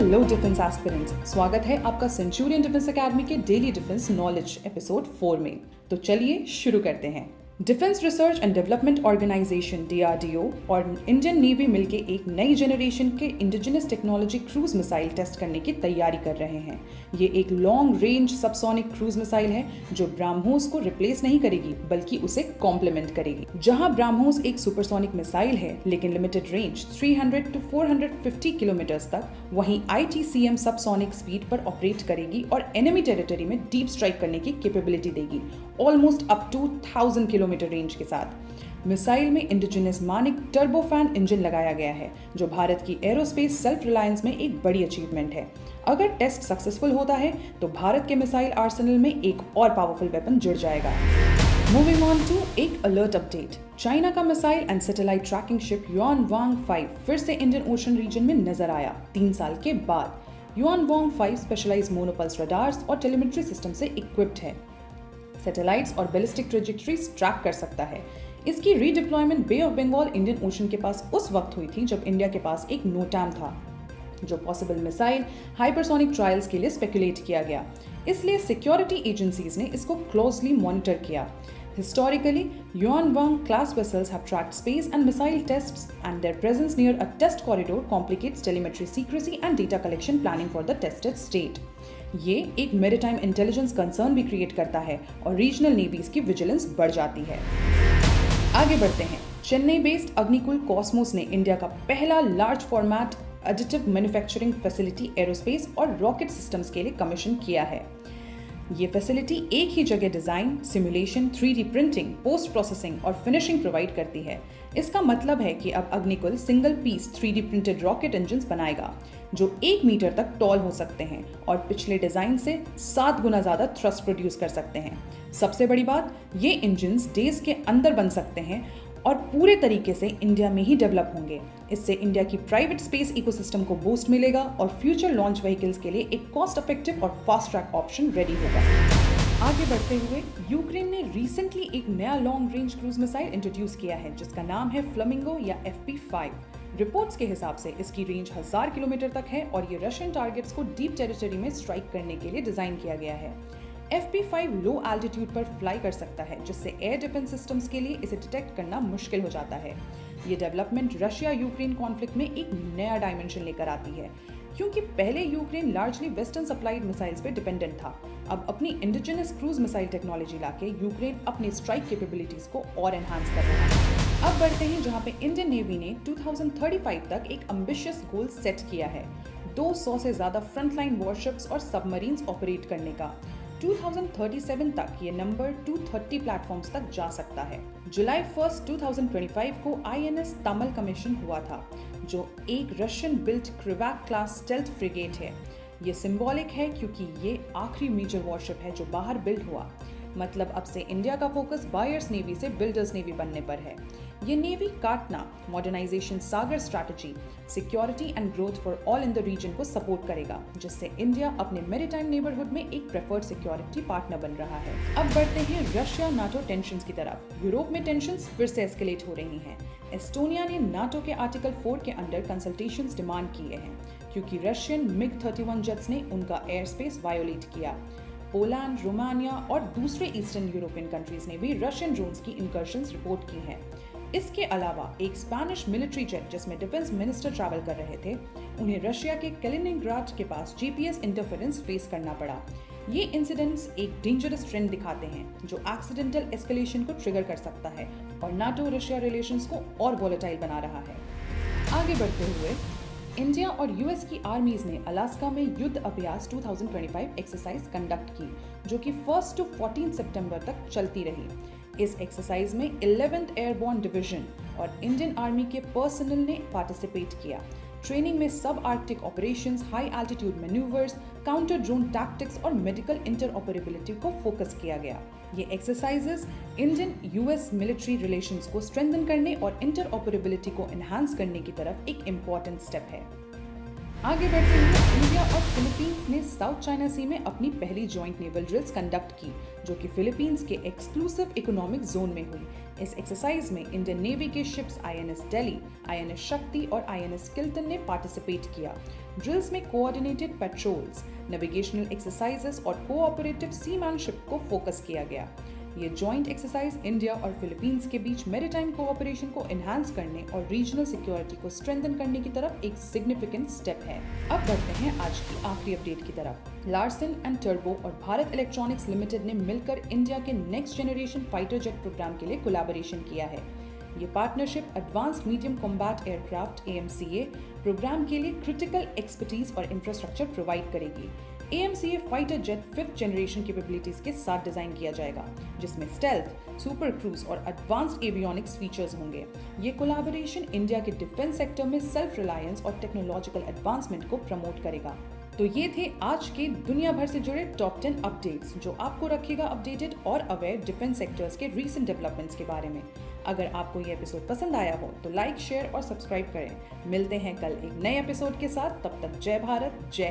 Hello defence aspirants, स्वागत है आपका सेंचुरियन डिफेंस एकेडमी के डेली डिफेंस नॉलेज एपिसोड 4 में। तो चलिए शुरू करते हैं। Defence research and development organisation DRDO और इंडियन नेवी मिलकर एक नई जनरेशन के indigenous technology cruise missile test करने की तैयारी कर रहे हैं। ये एक long range subsonic cruise missile है जो ब्रह्मोस को रिप्लेस नहीं करेगी बल्कि उसे कॉम्प्लीमेंट करेगी। जहां ब्रह्मोस एक सुपरसोनिक मिसाइल है लेकिन लिमिटेड रेंज 300 to 450 किलोमीटर तक, वहीं ITCM सबसोनिक स्पीड पर ऑपरेट करेगी और एनिमी टेरिटरी में डीप स्ट्राइक करने की कैपेबिलिटी देगी, almost up to 1000 kilometre range के साथ। मिसाइल में इंडिजिनस मानिक टर्बोफैन इंजन लगाया गया है जो भारत की एरोस्पेस सेल्फ रिलायंस में एक बड़ी अचीवमेंट है। अगर टेस्ट सक्सेसफुल होता है तो भारत के मिसाइल आर्सेनल में एक और पावरफुल वेपन जुड़ जाएगा। मूविंग ऑन टू एक अलर्ट अपडेट। चाइना का missile and satellite tracking ship Yuanwang 5 फिर से इंडियन ओशन रीजन में नजर आया 3 साल के बाद। युआनवांग 5 स्पेशलाइज्ड मोनोपल्स रडार्स और टेलीमेट्री सिस्टम से इक्विप्ड है। सैटेलाइट्स और बैलिस्टिक ट्रेजेक्टरीज ट्रैक कर सकता है। इसकी redeployment bay of Bengal Indian ocean के पास उस वक्त हुई थी जब इंडिया के पास एक नोटैम था, जो पॉसिबल मिसाइल हाइपरसोनिक ट्रायल्स के लिए स्पेकुलेट किया गया। इसलिए सिक्योरिटी एजेंसीज ने इसको क्लोजली मॉनिटर किया। Historically, Yuanwang class vessels have tracked space and missile tests, and their presence near a test corridor complicates telemetry secrecy and data collection planning for the tested state. ये एक maritime intelligence concern भी create करता है और regional navy's की vigilance बढ़ जाती है। आगे बढ़ते हैं। चेन्नई बेस्ड अग्निकुल कॉस्मोस ने इंडिया का पहला large format additive manufacturing facility aerospace और रॉकेट सिस्टम्स के लिए कमीशन किया है। ये फैसिलिटी एक ही जगह design, simulation, 3D printing, post processing और फिनिशिंग प्रोवाइड करती है। इसका मतलब है कि अब Agnikul single piece 3D printed rocket engines बनाएगा जो 1 मीटर तक टॉल हो सकते हैं और पिछले डिजाइन से 7 गुना ज्यादा थ्रस्ट प्रोड्यूस कर सकते हैं। सबसे बड़ी बात, ये इंजन्स डेज के अंदर बन सकते हैं और पूरे तरीके से इंडिया में ही डेवलप होंगे। इससे इंडिया की प्राइवेट स्पेस इकोसिस्टम को बूस्ट मिलेगा और फ्यूचर लॉन्च व्हीकल्स के लिए एक कॉस्ट इफेक्टिव और फास्ट ट्रैक ऑप्शन रेडी होगा। आगे बढ़ते हुए, यूक्रेन ने रिसेंटली एक नया long range cruise missile introduce किया है जिसका नाम है फ्लेमिंगो या FP5। रिपोर्ट्स के हिसाब से इसकी रेंज 1000 किलोमीटर तक है और ये रशियन टारगेट्स को डीप टेरिटरी में स्ट्राइक करने के लिए डिजाइन किया गया है। FP5 लो एल्टीट्यूड पर फ्लाई कर सकता है जिससे एयर डिफेंस सिस्टम्स के लिए इसे डिटेक्ट करना मुश्किल हो जाता है। ये डेवलपमेंट रशिया यूक्रेन कॉन्फ्लिक्ट में एक नया डायमेंशन लेकर आती है, क्योंकि पहले Ukraine largely western supplied missiles पे डिपेंडेंट था। अब अपनी इंडिजिनस क्रूज मिसाइल टेक्नोलॉजी लाके यूक्रेन अपनी स्ट्राइक कैपेबिलिटीज को और एनहांस कर रहा है। अब बढ़ते हैं जहां पे इंडियन नेवी ने 2035 तक एक एम्बिशियस गोल सेट किया है, 200 से ज्यादा फ्रंटलाइन वॉरशिप्स और सबमरीन्स ऑपरेट करने का। 2037 तक ये नंबर 230 प्लेटफॉर्म्स तक जा सकता है। जुलाई 1, 2025 को INS तमल कमीशन हुआ था, जो एक Russian built Krivak class stealth frigate है। ये सिंबॉलिक है क्योंकि ये आखिरी मेजर वॉरशिप है जो बाहर बिल्ड हुआ। मतलब अब से इंडिया का फोकस बायर्स नेवी से बिल्डर्स नेवी बनने पर है। ये नेवी काटना, modernisation, SAGAR strategy, security and growth for all in the region को सपोर्ट करेगा, जिससे इंडिया अपने मैरीटाइम नेबरहुड में एक प्रेफर्ड सिक्योरिटी पार्टनर बन रहा है। अब बढ़ते हैं रशिया नाटो टेंशंस की तरफ। यूरोप में टेंशंस फिर से एस्केलेट हो रही हैं। एस्टोनिया ने नाटो के आर्टिकल 4 के अंडर कंसल्टेशंस डिमांड किए हैं क्योंकि रशियन MiG-31 जेट्स ने उनका एयर स्पेस वायोलेट किया। पोलैंड, रोमानिया और दूसरे ईस्टर्न यूरोपियन कंट्रीज ने भी रशियन ड्रोन्स की इंकर्शंस रिपोर्ट की हैं। इसके अलावा एक स्पेनिश मिलिट्री जेट जिसमें डिफेंस मिनिस्टर ट्रैवल कर रहे थे, उन्हें रशिया के कैलिनिंग्राड के पास GPS इंटरफेरेंस फेस करना पड़ा। ये इंसिडेंट्स एक डेंजरस ट्रेंड दिखाते हैं जो एक्सीडेंटल एस्केलेशन को ट्रिगर कर सकता है और नाटो रशिया रिलेशंस को और वॉलेटाइल बना रहा है। आगे बढ़ते हुए, इंडिया और US की आर्मीज ने अलास्का में युद्ध अभ्यास 2025 एक्सरसाइज कंडक्ट की, जो कि 1 to 14 सितंबर तक चलती रही। इस एक्सरसाइज में 11th एयरबोर्न डिवीजन और इंडियन आर्मी के पर्सनल ने पार्टिसिपेट किया। ट्रेनिंग में सब Arctic operations, high altitude manoeuvres, counter drone tactics और मेडिकल इंटरऑपरेबिलिटी को फोकस किया गया। ये exercises Indian US military relations को स्ट्रेंथन करने और इंटरऑपरेबिलिटी को एनहांस करने की तरफ एक इम्पॉर्टेंट स्टेप है। आगे बढ़ते हुए इंडिया और फिलीपींस ने साउथ चाइना सी में अपनी पहली जॉइंट नेवल ड्रिल्स कंडक्ट की, जो कि फिलीपींस के एक्सक्लूसिव इकोनॉमिक जोन में हुई। इस एक्सरसाइज में इंडियन नेवी के शिप्स आईएनएस दिल्ली, आईएनएस शक्ति और आईएनएस किल्टन ने पार्टिसिपेट किया। ड्रिल्स में कोऑर्डिनेटेड पेट्रोल्स, नेविगेशनल एक्सरसाइजेस और कोऑपरेटिव सीमैनशिप को फोकस किया गया। ये जॉइंट एक्सरसाइज इंडिया और फिलीपींस के बीच मैरीटाइम कोऑपरेशन को एनहांस करने और रीजनल सिक्योरिटी को स्ट्रेंथन करने की तरफ एक सिग्निफिकेंट स्टेप है। अब बढ़ते हैं आज की आखिरी अपडेट की तरफ। लार्सन एंड टर्बो और भारत इलेक्ट्रॉनिक्स लिमिटेड ने मिलकर इंडिया के next generation fighter jet programme के लिए कोलैबोरेशन किया है। ये partnership advanced medium combat aircraft AMCA programme के लिए क्रिटिकल एक्सपर्टीज और इंफ्रास्ट्रक्चर प्रोवाइड करेगी। AMCA fighter jet 5th generation capabilities के साथ डिजाइन किया जाएगा, जिसमें स्टेल्थ, सुपर क्रूज और एडवांस्ड एवियोनिक्स फीचर्स होंगे। ये कोलैबोरेशन इंडिया के डिफेंस सेक्टर में सेल्फ रिलायंस और टेक्नोलॉजिकल एडवांसमेंट को प्रमोट करेगा। तो ये थे आज के दुनिया भर से जुड़े टॉप 10 अपडेट्स, जो आपको रखेगा अपडेटेड और अवेयर डिफेंस सेक्टर्स के रीसेंट डेवलपमेंट्स के बारे में। अगर आपको ये एपिसोड पसंद आया हो तो लाइक, शेयर और सब्सक्राइब करें। मिलते हैं कल एक नए एपिसोड के साथ, तब तक जय भारत, जय